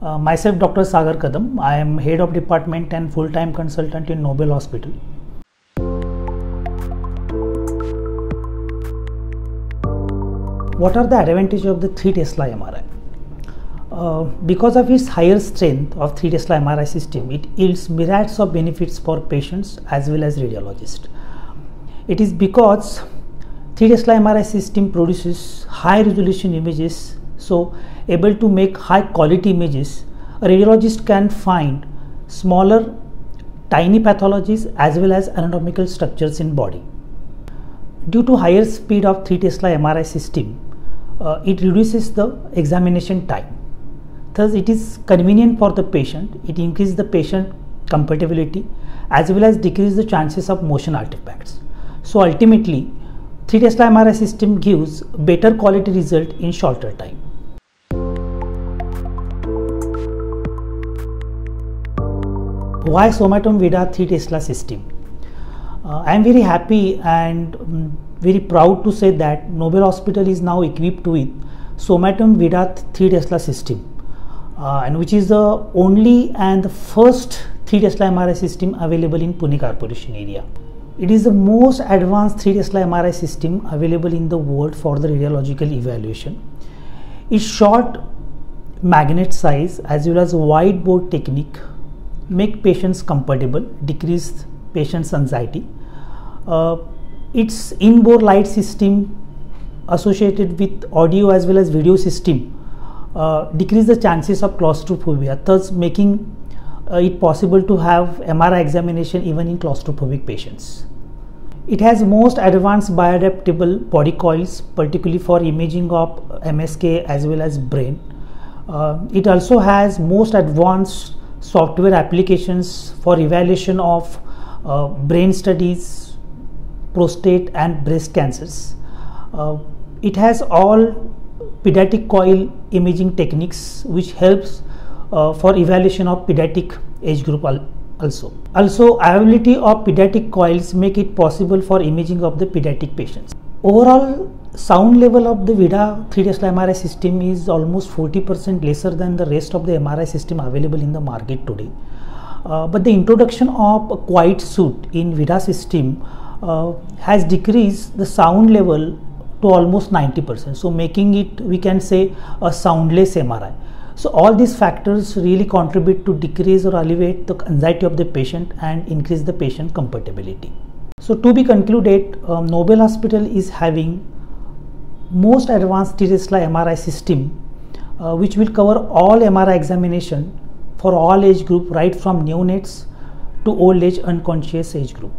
Myself Dr. Sagar Kadam. I am Head of Department and full-time consultant in Nobel Hospital. What are the advantages of the 3 Tesla MRI? Because of its higher strength of 3 Tesla MRI system, it yields myriads of benefits for patients as well as radiologists. It is because 3 Tesla MRI system produces high resolution images, so able to make high quality images. A radiologist can find smaller tiny pathologies as well as anatomical structures in body. Due to higher speed of 3 Tesla MRI system, it reduces the examination time. Thus, it is convenient for the patient. It increases the patient compatibility as well as decreases the chances of motion artifacts. So ultimately, 3 Tesla MRI system gives better quality result in shorter time. Why Somatum Vida 3 Tesla system? I am very happy and very proud to say that Nobel Hospital is now equipped with Somatum Vida 3 Tesla system, and which is the only and the first 3 Tesla MRI system available in Pune Corporation area. It is the most advanced 3 Tesla MRI system available in the world for the radiological evaluation. Its short magnet size as well as wide bore technique make patients comfortable, decrease patients' anxiety. Its in-bore light system associated with audio as well as video system decrease the chances of claustrophobia, thus making it possible to have MRI examination even in claustrophobic patients. It has most advanced bioadaptable body coils, particularly for imaging of MSK as well as brain. It also has most advanced software applications for evaluation of brain studies, prostate and breast cancers. It has all pediatric coil imaging techniques which helps for evaluation of pediatric age group also. Availability of pediatric coils make it possible for imaging of the pediatric patients. Overall sound level of the Vida 3 Tesla MRI system is almost 40% lesser than the rest of the MRI system available in the market today. But the introduction of a quiet suit in Vida system has decreased the sound level to almost 90%. So making it, we can say, a soundless MRI. So all these factors really contribute to decrease or alleviate the anxiety of the patient and increase the patient comfortability. So to be concluded, Nobel Hospital is having most advanced 3 Tesla MRI system which will cover all MRI examination for all age group, right from neonates to old age unconscious age group.